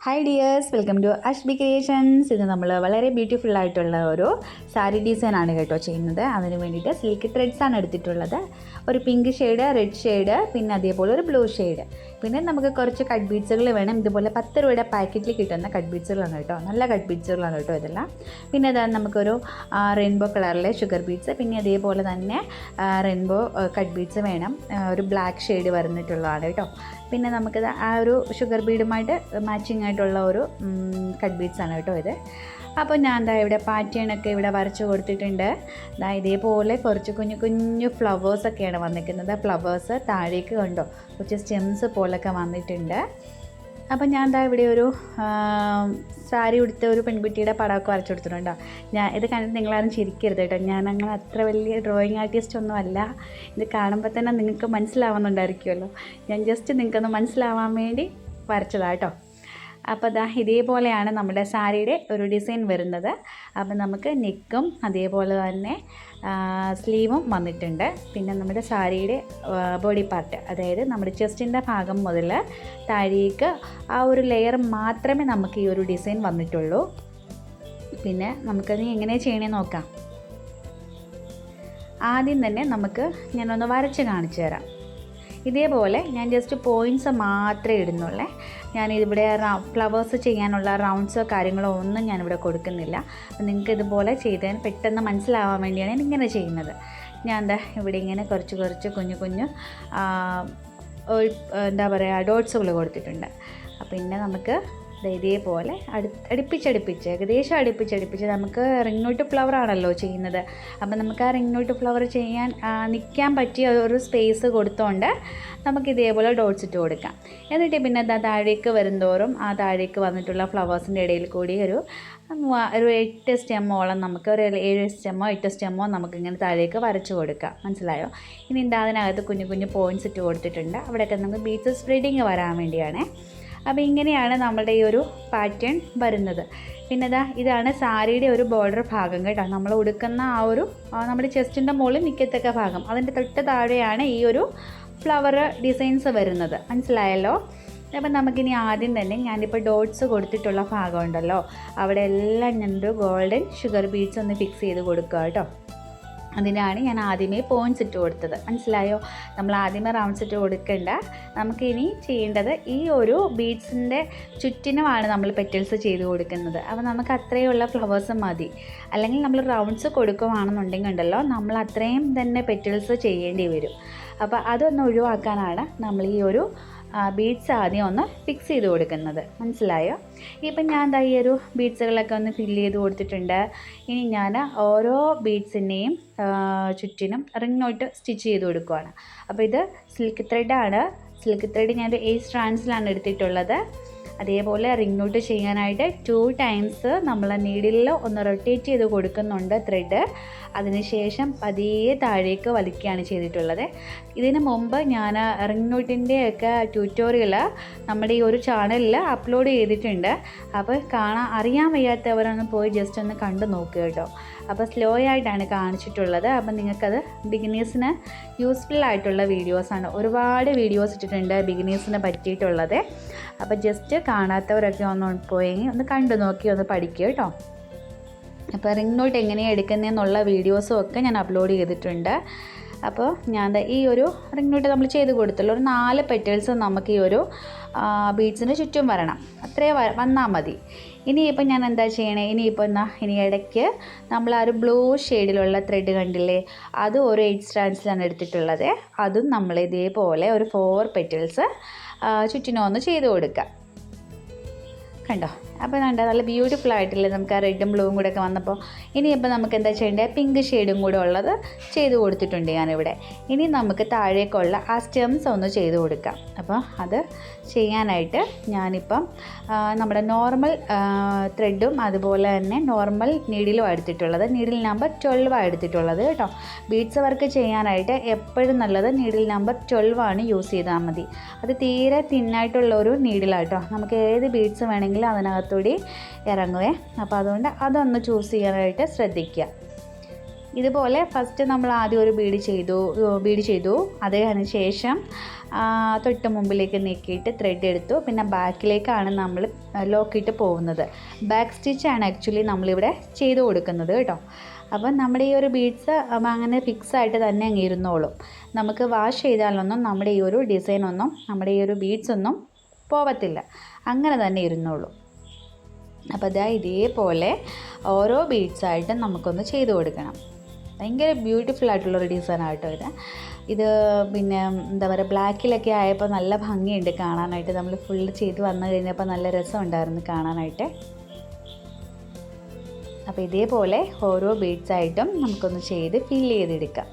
Hi dears, welcome to Ashbi Creations. ഇത് നമ്മൾ വളരെ ബ്യൂട്ടിഫുൾ ആയിട്ടുള്ള ഒരു സാരി ഡിസൈനാണ് കേട്ടോ ചെയ്യുന്നത്. അതിന് വേണ്ടിയിട്ട് സിൽക്ക് ത്രെഡ്സാണ് എടുത്തിട്ടുള്ളത്. ഒരു പിങ്ക് ഷെയ്ഡ്, റെഡ് ഷെയ്ഡ്, പിന്നെ അതേപോലെ ഒരു ബ്ലൂ ഷെയ്ഡ്. പിന്നെ നമുക്ക് കുറച്ച് കട്ട് ബീഡ്സുകൾ വേണം. ഇതുപോലെ 10 രൂപയുടെ പാക്കറ്റിൽ കിട്ടുന്ന കട്ട് ബീഡ്സുകളാണ് കേട്ടോ. നല്ല കട്ട് ബീഡ്സുകളാണ് കേട്ടോ ഇതെല്ലാം. പിന്നെ അതാണ് നമുക്കൊരു റെയിൻബോ കളറിലെ ഷുഗർ ബീഡ്സ്, പിന്നെ അതേപോലെ തന്നെ റെയിൻബോ കട്ട് ബീഡ്സ് വേണം. ഒരു ബ്ലാക്ക് ഷെയ്ഡ് വരുന്നിട്ടുള്ളതാണ് കേട്ടോ. പിന്നെ നമുക്കിത് ആ ഒരു ഷുഗർ ബീഡുമായിട്ട് മാച്ചിങ് ആയിട്ടുള്ള ഒരു കട്ട് ബീഡ്സാണ് കേട്ടോ ഇത്. അപ്പോൾ ഞാൻ ദാ ഇവിടെ പാറ്റേണൊക്കെ ഇവിടെ വരച്ച് കൊടുത്തിട്ടുണ്ട്. ദാ ഇതേപോലെ കുറച്ച് കുഞ്ഞു കുഞ്ഞു ഫ്ലവേഴ്സൊക്കെയാണ് വന്നിരിക്കുന്നത്. ഫ്ലവേഴ്സ് താഴേക്ക് കണ്ടോ, കുറച്ച് സ്റ്റെംസ് പോലൊക്കെ വന്നിട്ടുണ്ട്. അപ്പം ഞാൻ ദാ ഇവിടെ ഒരു സാരി ഉടുത്ത ഒരു പെൺകുട്ടിയുടെ പടമൊക്കെ വരച്ചു കൊടുത്തിട്ടുണ്ടോ. ഇത് കണ്ടിട്ട് നിങ്ങളാരും ചിരിക്കരുത് കേട്ടോ. ഞാൻ അങ്ങനെ അത്ര വലിയ ഡ്രോയിങ് ആർട്ടിസ്റ്റ് ഒന്നും അല്ല. ഇത് കാണുമ്പോൾ തന്നെ നിങ്ങൾക്ക് മനസ്സിലാവുന്നുണ്ടായിരിക്കുമല്ലോ. ഞാൻ ജസ്റ്റ് നിങ്ങൾക്കൊന്ന് മനസ്സിലാവാൻ വേണ്ടി വരച്ചതാണ് കേട്ടോ. അപ്പോൾ ദാ ഇതേപോലെയാണ് നമ്മുടെ സാരിയുടെ ഒരു ഡിസൈൻ വരുന്നത്. അപ്പം നമുക്ക് നെക്കും അതേപോലെ തന്നെ സ്ലീവും വന്നിട്ടുണ്ട്. പിന്നെ നമ്മുടെ സാരിയുടെ ബോഡി പാർട്ട്, അതായത് നമ്മുടെ ചെസ്റ്റിൻ്റെ ഭാഗം മുതൽ താഴേക്ക് ആ ഒരു ലെയർ മാത്രമേ നമുക്ക് ഈ ഒരു ഡിസൈൻ വന്നിട്ടുള്ളൂ. പിന്നെ നമുക്കത് എങ്ങനെ ചെയ്യണേ നോക്കാം. ആദ്യം തന്നെ നമുക്ക് ഞാനൊന്ന് വരച്ച് കാണിച്ചു തരാം. ഇതേപോലെ ഞാൻ ജസ്റ്റ് പോയിൻറ്റ്സ് മാത്രമേ ഇടുന്നുള്ളേ. ഞാനിവിടെ ഫ്ലവേഴ്സ് ചെയ്യാനുള്ള റൗണ്ട്സോ കാര്യങ്ങളോ ഒന്നും ഞാനിവിടെ കൊടുക്കുന്നില്ല. അപ്പം നിങ്ങൾക്ക് ഇതുപോലെ ചെയ്താൽ പെട്ടെന്ന് മനസ്സിലാവാൻ വേണ്ടിയാണ് ഞാൻ ഇങ്ങനെ ചെയ്യുന്നത്. ഞാൻ എന്താ ഇവിടെ ഇങ്ങനെ കുറച്ച് കുഞ്ഞു കുഞ്ഞു എന്താ പറയുക ഡോട്ട്സുകൾ കൊടുത്തിട്ടുണ്ട്. പിന്നെ നമുക്ക് ഇതേപോലെ അടുപ്പിച്ചടുപ്പിച്ച് ഏകദേശം അടുപ്പിച്ചടുപ്പിച്ച് നമുക്ക് റിംഗ് നോട്ട് ഫ്ലവർ ആണല്ലോ ചെയ്യുന്നത്. അപ്പം നമുക്ക് ആ റിംഗ് നോട്ട് ഫ്ലവർ ചെയ്യാൻ നിൽക്കാൻ പറ്റിയ ഒരു സ്പേസ് കൊടുത്തുകൊണ്ട് നമുക്ക് ഇതേപോലെ ഡോട്ട്സ് ഇട്ട് കൊടുക്കാം. എന്നിട്ട് പിന്നെ താഴേക്ക് വരുന്തോറും ആ താഴേക്ക് വന്നിട്ടുള്ള ഫ്ലവേഴ്സിൻ്റെ ഇടയിൽ കൂടി ഒരു 8 സ്റ്റെമ്മോളം നമുക്ക് ഒരു 7 സ്റ്റെമ്മോ 8 സ്റ്റെമ്മോ നമുക്കിങ്ങനെ താഴേക്ക് വരച്ച് കൊടുക്കാം. മനസ്സിലായോ? ഇനി അതിനകത്ത് കുഞ്ഞു കുഞ്ഞു പോയിൻറ്റ്സ് ഇട്ട് കൊടുത്തിട്ടുണ്ട്. അവിടെയൊക്കെ നമുക്ക് ബീഡ്സ് സ്പ്രെഡിങ് വരാൻ വേണ്ടിയാണ്. അപ്പോൾ ഇങ്ങനെയാണ് നമ്മുടെ ഈ ഒരു പാറ്റേൺ വരുന്നത്. പിന്നെ ഇതാണ് സാരിയുടെ ഒരു ബോർഡർ ഭാഗം കേട്ടോ. നമ്മൾ ഉടുക്കുന്ന ആ ഒരു നമ്മുടെ ചെസ്റ്റിൻ്റെ മുകളിൽ നിൽക്കത്തക്ക ഭാഗം, അതിൻ്റെ തൊട്ട് താഴെയാണ് ഈ ഒരു ഫ്ലവർ ഡിസൈൻസ് വരുന്നത്. മനസ്സിലായല്ലോ? അപ്പം നമുക്കിനി ആദ്യം തന്നെ ഞാനിപ്പോൾ ഡോട്ട്സ് കൊടുത്തിട്ടുള്ള ഭാഗം ഉണ്ടല്ലോ, അവിടെ എല്ലാം ഞാനൊരു ഗോൾഡൻ ഷുഗർ ബീഡ്സ് ഒന്ന് ഫിക്സ് ചെയ്ത് കൊടുക്കുക കേട്ടോ. അതിനാണ് ഞാൻ ആദ്യമേ പോയിൻറ്റ്സ് ഇട്ട് കൊടുത്തത്. മനസ്സിലായോ? നമ്മൾ ആദ്യമേ റൗണ്ട്സ് ഇട്ട് കൊടുക്കേണ്ട. നമുക്കിനി ചെയ്യേണ്ടത് ഈ ഒരു ബീഡ്സിൻ്റെ ചുറ്റിനുമാണ് നമ്മൾ പെറ്റൽസ് ചെയ്ത് കൊടുക്കുന്നത്. അപ്പോൾ നമുക്ക് അത്രയുള്ള ഫ്ലവേഴ്സ് മതി. അല്ലെങ്കിൽ നമ്മൾ റൗണ്ട്സ് കൊടുക്കുകയാണെന്നുണ്ടെങ്കിൽ ഉണ്ടല്ലോ, നമ്മൾ അത്രയും തന്നെ പെറ്റൽസ് ചെയ്യേണ്ടി വരും. അപ്പോൾ അതൊന്ന് ഒഴിവാക്കാനാണ് നമ്മൾ ഈ ഒരു ബീഡ്സ് ആദ്യം ഒന്ന് ഫിക്സ് ചെയ്ത് കൊടുക്കുന്നത്. മനസ്സിലായോ? ഇപ്പം ഞാൻ ഈ ഒരു ബീഡ്സുകളൊക്കെ ഒന്ന് ഫില്ല് ചെയ്ത് കൊടുത്തിട്ടുണ്ട്. ഇനി ഞാൻ ഓരോ ബീഡ്സിൻ്റെയും ചുറ്റിനും റിംഗ് നോട്ട് സ്റ്റിച്ച് ചെയ്ത് കൊടുക്കുകയാണ്. അപ്പോൾ ഇത് സിൽക്ക് ത്രെഡാണ്. സിൽക്ക് ത്രെഡ് ഞാൻ 8 സ്ട്രാൻഡ്സിലാണ് എടുത്തിട്ടുള്ളത്. അതേപോലെ റിംഗ് നോട്ട് ചെയ്യാനായിട്ട് 2 ടൈംസ് നമ്മൾ നീഡിലിൽ ഒന്ന് റൊട്ടേറ്റ് ചെയ്ത് കൊടുക്കുന്നുണ്ട് ത്രെഡ്. അതിനുശേഷം പതിയെ താഴേക്ക് വലിക്കുകയാണ് ചെയ്തിട്ടുള്ളത്. ഇതിന് മുമ്പ് ഞാൻ റിംഗ് നോട്ടിൻ്റെയൊക്കെ ട്യൂട്ടോറിയൽ നമ്മുടെ ഈ ഒരു ചാനലിൽ അപ്ലോഡ് ചെയ്തിട്ടുണ്ട്. അപ്പോൾ അറിയാൻ വയ്യാത്തവരൊന്ന് പോയി ജസ്റ്റ് ഒന്ന് കണ്ടു നോക്കുക കേട്ടോ. അപ്പോൾ സ്ലോ ആയിട്ടാണ് കാണിച്ചിട്ടുള്ളത്. അപ്പം നിങ്ങൾക്കത് ബിഗിനേഴ്സിന് യൂസ്ഫുൾ ആയിട്ടുള്ള വീഡിയോസാണ്. ഒരുപാട് വീഡിയോസ് ഇട്ടിട്ടുണ്ട് ബിഗിനേഴ്സിന് പറ്റിയിട്ടുള്ളത്. അപ്പോൾ ജസ്റ്റ് കാണാത്തവരൊക്കെ ഒന്ന് പോയി ഒന്ന് കണ്ടു നോക്കി ഒന്ന് പഠിക്കുക കേട്ടോ. അപ്പോൾ റിംഗ് നോട്ട് എങ്ങനെയാണ് എടുക്കുന്നതെന്നുള്ള വീഡിയോസും ഒക്കെ ഞാൻ അപ്ലോഡ് ചെയ്തിട്ടുണ്ട്. അപ്പോൾ ഞാൻ ഈ ഒരു റിംഗ് നോട്ട് നമ്മൾ ചെയ്ത് കൊടുത്തല്ലോ, ഒരു 4 പെറ്റൽസ് നമുക്ക് ഈ ഒരു ബീഡ്സിന് ചുറ്റും വരണം. അത്രേ വന്നാൽ മതി. ഇനിയിപ്പോൾ ഞാൻ എന്താ ചെയ്യണേ, ഇനി ഇടയ്ക്ക് നമ്മൾ ആ ഒരു ബ്ലൂ ഷെയ്ഡിലുള്ള ത്രെഡ് കണ്ടില്ലേ, അത് ഒരു 8 സ്ട്രാൻഡ്സിലാണ് എടുത്തിട്ടുള്ളത്. അതും നമ്മൾ ഇതേപോലെ ഒരു 4 പെറ്റൽസ് ചുറ്റിനും ഒന്ന് ചെയ്ത് കൊടുക്കാം. കണ്ടോ? അപ്പോൾ നല്ല ബ്യൂട്ടിഫുൾ ആയിട്ടില്ലേ നമുക്ക് ആ റെഡും ബ്ലൂവും കൂടെ ഒക്കെ വന്നപ്പോൾ. ഇനിയിപ്പോൾ നമുക്ക് എന്താ ചെയ്യേണ്ടത്, പിങ്ക് ഷെയ്ഡും കൂടെ ഉള്ളത് ചെയ്ത് കൊടുത്തിട്ടുണ്ട് ഞാനിവിടെ. ഇനി നമുക്ക് താഴേക്കുള്ള ആ സ്റ്റെംസ് ഒന്ന് ചെയ്ത് കൊടുക്കാം. അപ്പോൾ അത് ചെയ്യാനായിട്ട് ഞാനിപ്പം നമ്മുടെ നോർമൽ ത്രെഡും അതുപോലെ തന്നെ നോർമൽ നീഡിലും എടുത്തിട്ടുള്ളത്. നീഡിൽ നമ്പർ 12 എടുത്തിട്ടുള്ളത് കേട്ടോ. ബീഡ്സ് വർക്ക് ചെയ്യാനായിട്ട് എപ്പോഴും നല്ലത് നീഡിൽ നമ്പർ 12 യൂസ് ചെയ്താൽ മതി. അത് തീരെ തിന്നായിട്ടുള്ള ഒരു നീഡിലാട്ടോ. നമുക്ക് ഏത് ബീഡ്സ് വേണമെങ്കിലും അതിനകത്തൂടി ഇറങ്ങുവേ. അപ്പോൾ അതുകൊണ്ട് അതൊന്ന് ചൂസ് ചെയ്യാനായിട്ട് ശ്രദ്ധിക്കുക. ഇതുപോലെ ഫസ്റ്റ് നമ്മൾ ആദ്യം ഒരു ബീഡ് ചെയ്തു. അതിന് ശേഷം തൊട്ട് മുമ്പിലേക്ക് നീക്കിയിട്ട് ത്രെഡ് എടുത്തു. പിന്നെ ബാക്കിലേക്കാണ് നമ്മൾ ലോക്കിയിട്ട് പോകുന്നത്. ബാക്ക് സ്റ്റിച്ചാണ് ആക്ച്വലി നമ്മളിവിടെ ചെയ്ത് കൊടുക്കുന്നത് കേട്ടോ. അപ്പം നമ്മുടെ ഈ ഒരു ബീഡ്സ് അങ്ങനെ ഫിക്സായിട്ട് തന്നെ അങ്ങ് ഇരുന്നോളും. നമുക്ക് വാഷ് ചെയ്താലൊന്നും നമ്മുടെ ഈ ഒരു ഡിസൈനൊന്നും നമ്മുടെ ഈ ഒരു ബീഡ്സ് ഒന്നും പോവത്തില്ല, അങ്ങനെ തന്നെ ഇരുന്നോളും. അപ്പോൾ ഇതേപോലെ ഓരോ ബീഡ്സായിട്ടും നമുക്കൊന്ന് ചെയ്ത് കൊടുക്കണം. ഭയങ്കര ബ്യൂട്ടിഫുൾ ആയിട്ടുള്ളൊരു ഡിസൈനാണ് കേട്ടോ ഇത്. പിന്നെ എന്താ പറയുക, ബ്ലാക്കിലൊക്കെ ആയപ്പോൾ നല്ല ഭംഗിയുണ്ട് കാണാനായിട്ട്. നമ്മൾ ഫുള്ള് ചെയ്ത് വന്നു കഴിഞ്ഞപ്പോൾ നല്ല രസമുണ്ടായിരുന്നു കാണാനായിട്ട്. അപ്പോൾ ഇതേപോലെ ഓരോ ബീഡ്സായിട്ടും നമുക്കൊന്ന് ചെയ്ത് ഫില്ല് ചെയ്തെടുക്കാം.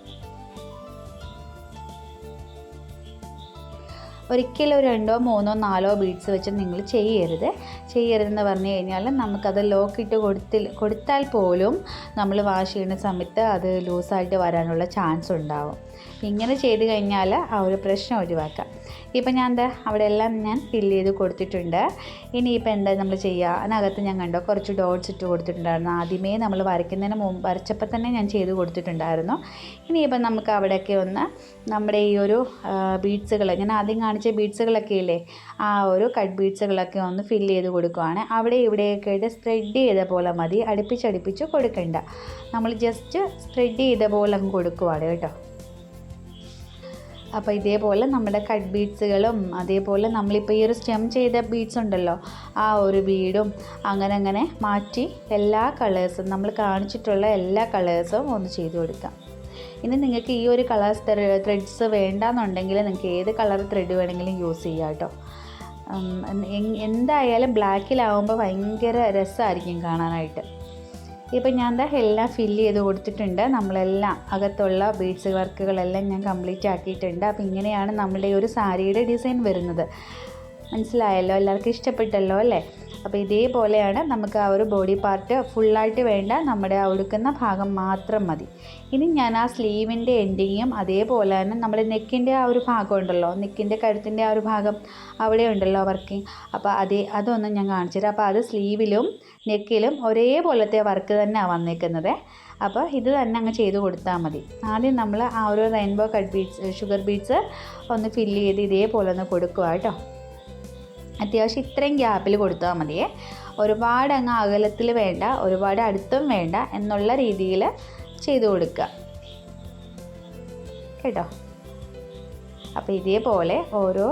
ഒരിക്കലും 2, 3, 4 ബീഡ്സ് വെച്ച് നിങ്ങൾ ചെയ്യരുതെന്ന് പറഞ്ഞു കഴിഞ്ഞാൽ നമുക്കത് ലോക്കിട്ട് കൊടുത്താൽ പോലും നമ്മൾ വാഷ് ചെയ്യുന്ന സമയത്ത് അത് ലൂസായിട്ട് വരാനുള്ള ചാൻസ് ഉണ്ടാവും. ഇങ്ങനെ ചെയ്ത് കഴിഞ്ഞാൽ ആ ഒരു പ്രശ്നം ഒഴിവാക്കാം. ഇപ്പം ഞാൻ അവിടെ എല്ലാം ഞാൻ ഫില്ല് ചെയ്ത് കൊടുത്തിട്ടുണ്ട്. ഇനിയിപ്പോൾ എന്താ നമ്മൾ ചെയ്യുക, അതിനകത്ത് ഞാൻ കണ്ടോ കുറച്ച് ഡോട്ട്സ് ഇട്ട് കൊടുത്തിട്ടുണ്ടായിരുന്നു. ആദ്യമേ നമ്മൾ വരയ്ക്കുന്നതിന് മുമ്പ് വരച്ചപ്പോൾ തന്നെ ഞാൻ ചെയ്ത് കൊടുത്തിട്ടുണ്ടായിരുന്നു. ഇനിയിപ്പം നമുക്ക് അവിടെയൊക്കെ ഒന്ന് നമ്മുടെ ഈ ഒരു ബീഡ്സുകൾ, ഞാൻ ആദ്യം കാണിച്ച ബീഡ്സുകളൊക്കെ ഇല്ലേ, ആ ഒരു കട്ട് ബീഡ്സുകളൊക്കെ ഒന്ന് ഫില്ല് ചെയ്ത് കൊടുക്കുകയാണ്. അവിടെ ഇവിടെയൊക്കെ ആയിട്ട് സ്പ്രെഡ് ചെയ്ത പോലെ മതി, അടുപ്പിച്ചടുപ്പിച്ച് കൊടുക്കണ്ട. നമ്മൾ ജസ്റ്റ് സ്പ്രെഡ് ചെയ്ത പോലെ അങ്ങ് കൊടുക്കുവാണ് കേട്ടോ. അപ്പോൾ ഇതേപോലെ നമ്മുടെ കട്ട് ബീഡ്സുകളും അതേപോലെ നമ്മളിപ്പോൾ ഈ ഒരു സ്റ്റെം ചെയ്ത ബീഡ്സ് ഉണ്ടല്ലോ, ആ ഒരു ബീഡും അങ്ങനെ മാറ്റി എല്ലാ കളേഴ്സും നമ്മൾ കാണിച്ചിട്ടുള്ള എല്ലാ കളേഴ്സും ഒന്ന് ചെയ്ത് കൊടുക്കാം. ഇനി നിങ്ങൾക്ക് ഈ ഒരു കളർ ത്രെഡ്സ് വേണ്ടാന്നുണ്ടെങ്കിൽ നിങ്ങൾക്ക് ഏത് കളർ ത്രെഡ് വേണമെങ്കിലും യൂസ് ചെയ്യാം കേട്ടോ. എന്തായാലും ബ്ലാക്കിലാവുമ്പോൾ ഭയങ്കര രസമായിരിക്കും കാണാനായിട്ട്. ഇപ്പം ഞാൻ എല്ലാം ഫില്ല് ചെയ്ത് കൊടുത്തിട്ടുണ്ട്. നമ്മളെല്ലാം അകത്തുള്ള ബീഡ്സ് വർക്കുകളെല്ലാം ഞാൻ കംപ്ലീറ്റ് ആക്കിയിട്ടുണ്ട്. അപ്പോൾ ഇങ്ങനെയാണ് നമ്മുടെ ഈ ഒരു സാരിയുടെ ഡിസൈൻ വരുന്നത്. മനസ്സിലായല്ലോ, എല്ലാവർക്കും ഇഷ്ടപ്പെട്ടല്ലോ അല്ലേ? അപ്പോൾ ഇതേപോലെയാണ് നമുക്ക് ആ ഒരു ബോഡി പാർട്ട് ഫുള്ളായിട്ട് വേണ്ട, നമ്മുടെ ആ ഉടുക്കുന്ന ഭാഗം മാത്രം മതി. ഇനി ഞാൻ ആ സ്ലീവിൻ്റെ എൻഡിങ്ങും അതേപോലെ തന്നെ നമ്മുടെ നെക്കിൻ്റെ ആ ഒരു ഭാഗം ഉണ്ടല്ലോ, നെക്കിൻ്റെ കഴുത്തിൻ്റെ ആ ഒരു ഭാഗം അവിടെ ഉണ്ടല്ലോ വർക്കിംഗ്, അപ്പോൾ അതൊന്നും ഞാൻ കാണിച്ചു തരാം. അപ്പോൾ അത് സ്ലീവിലും നെക്കിലും ഒരേപോലത്തെ വർക്ക് തന്നെയാണ് വന്നേക്കുന്നത്. അപ്പോൾ ഇത് തന്നെ അങ്ങ് ചെയ്ത് കൊടുത്താൽ മതി. ആദ്യം നമ്മൾ ആ ഒരു rainbow cut beads, sugar beads ഒന്ന് ഫില്ല് ചെയ്ത് ഇതേപോലെ ഒന്ന് കൊടുക്കുക കേട്ടോ. അത്യാവശ്യം ഇത്രയും ഗ്യാപ്പിൽ കൊടുത്താൽ മതിയേ. ഒരുപാട് അങ്ങ് അകലത്തിൽ വേണ്ട, ഒരുപാട് അടുത്തും വേണ്ട എന്നുള്ള രീതിയിൽ ചെയ്ത് കൊടുക്കുക കേട്ടോ. അപ്പോൾ ഇതേപോലെ ഓരോ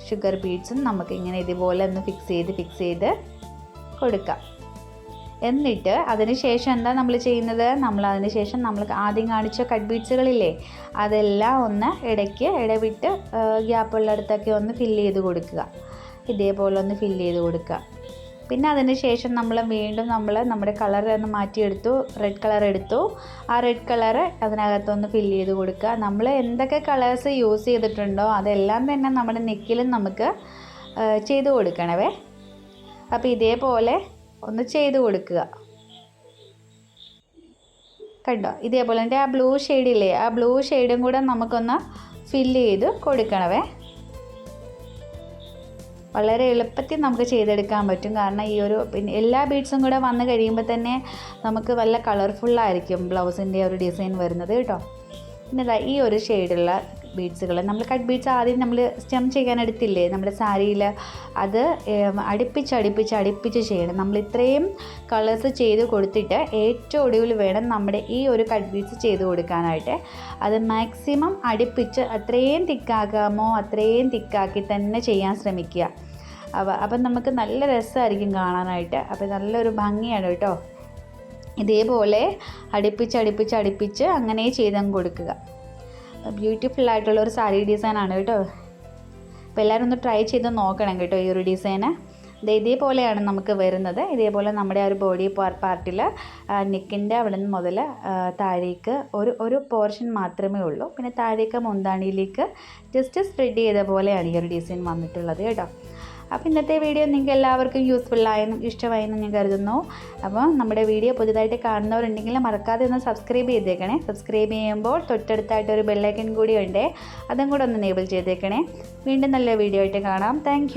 ഷുഗർ ബീഡ്സും നമുക്കിങ്ങനെ ഇതുപോലെ ഒന്ന് ഫിക്സ് ചെയ്ത് കൊടുക്കാം. എന്നിട്ട് അതിന് ശേഷം എന്താ നമ്മൾ ചെയ്യുന്നത്, അതിന് ശേഷം നമ്മൾ ആദ്യം കാണിച്ച കട്ട് ബീഡ്സുകളില്ലേ, അതെല്ലാം ഒന്ന് ഇടവിട്ട് ഗ്യാപ്പുള്ളിടത്തൊക്കെ ഒന്ന് ഫില്ല് ചെയ്ത് കൊടുക്കുക. ഇതേപോലെ ഒന്ന് ഫില്ല് ചെയ്ത് കൊടുക്കുക. പിന്നെ അതിന് ശേഷം വീണ്ടും നമ്മുടെ കളർ ഒന്ന് മാറ്റിയെടുത്തു, റെഡ് കളർ എടുത്തു. ആ റെഡ് കളറ് അതിനകത്തൊന്ന് ഫില്ല് ചെയ്ത് കൊടുക്കുക. നമ്മൾ എന്തൊക്കെ കളേഴ്സ് യൂസ് ചെയ്തിട്ടുണ്ടോ അതെല്ലാം തന്നെ നമ്മുടെ നെക്കിലും നമുക്ക് ചെയ്ത് കൊടുക്കണവേ. അപ്പോൾ ഇതേപോലെ ഒന്ന് ചെയ്ത് കൊടുക്കുക കണ്ടോ. ഇതേപോലെ എൻ്റെ ആ ബ്ലൂ ഷെയ്ഡില്ലേ, ആ ബ്ലൂ ഷെയ്ഡും കൂടെ നമുക്കൊന്ന് ഫില്ല് ചെയ്ത് കൊടുക്കണവേ. വളരെ എളുപ്പത്തിൽ നമുക്ക് ചെയ്തെടുക്കാൻ പറ്റും. കാരണം ഈ ഒരു പിന്നെ എല്ലാ ബീഡ്സും കൂടെ വന്ന് കഴിയുമ്പോൾ തന്നെ നമുക്ക് നല്ല കളർഫുള്ളായിരിക്കും ബ്ലൗസിൻ്റെ ഒരു ഡിസൈൻ വരുന്നത് കേട്ടോ. പിന്നെ ഈ ഒരു ഷെയ്ഡുള്ള ബീഡ്സുകൾ നമ്മൾ കട്ട് ബീഡ്സ് ആദ്യം നമ്മൾ സ്റ്റെം ചെയ്യാൻ എടുത്തില്ലേ നമ്മുടെ സാരിയിൽ, അത് അടുപ്പിച്ച് ചെയ്യണം. നമ്മൾ ഇത്രയും കളേഴ്സ് ചെയ്ത് കൊടുത്തിട്ട് ഏറ്റവും ഒടുവിൽ വേണം നമ്മുടെ ഈ ഒരു കട്ട് ബീഡ്സ് ചെയ്ത് കൊടുക്കാനായിട്ട്. അത് മാക്സിമം അടുപ്പിച്ച് അത്രയും തിക്കാക്കാമോ അത്രയും തിക്കാക്കി തന്നെ ചെയ്യാൻ ശ്രമിക്കുക. അപ്പം നമുക്ക് നല്ല രസമായിരിക്കും കാണാനായിട്ട്. അപ്പോൾ നല്ലൊരു ഭംഗിയാണ് കേട്ടോ. ഇതേപോലെ അടുപ്പിച്ച് അങ്ങനെ ചെയ്തങ്ങ് കൊടുക്കുക. ബ്യൂട്ടിഫുള്ളായിട്ടുള്ളൊരു സാരി ഡിസൈനാണ് കേട്ടോ. അപ്പോൾ എല്ലാവരും ഒന്ന് ട്രൈ ചെയ്ത് നോക്കണം കേട്ടോ ഈ ഒരു ഡിസൈന്. ഇതേപോലെയാണ് നമുക്ക് വരുന്നത്. ഇതേപോലെ നമ്മുടെ ആ ഒരു ബോഡി പാർട്ടിൽ നെക്കിൻ്റെ അവിടെ നിന്ന് മുതൽ താഴേക്ക് ഒരു പോർഷൻ മാത്രമേ ഉള്ളൂ. പിന്നെ താഴേക്ക് മുന്താണിയിലേക്ക് ജസ്റ്റ് സ്പ്രെഡ് ചെയ്ത പോലെയാണ് ഈ ഒരു ഡിസൈൻ വന്നിട്ടുള്ളത് കേട്ടോ. അപ്പോൾ ഇന്നത്തെ വീഡിയോ നിങ്ങൾക്ക് എല്ലാവർക്കും യൂസ്ഫുള്ളായെന്നും ഇഷ്ടമായെന്നും ഞാൻ കരുതുന്നു. അപ്പോൾ നമ്മുടെ വീഡിയോ പുതുതായിട്ട് കാണുന്നവരുണ്ടെങ്കിൽ മറക്കാതെ ഒന്ന് സബ്സ്ക്രൈബ് ചെയ്തേക്കണേ. സബ്സ്ക്രൈബ് ചെയ്യുമ്പോൾ തൊട്ടടുത്തായിട്ട് ഒരു ബെല്ലൈക്കൺ കൂടി ഉണ്ട്, അതും കൂടെ ഒന്ന് എനേബിൾ ചെയ്തേക്കണേ. വീണ്ടും നല്ല വീഡിയോ ആയിട്ട് കാണാം. Thank you.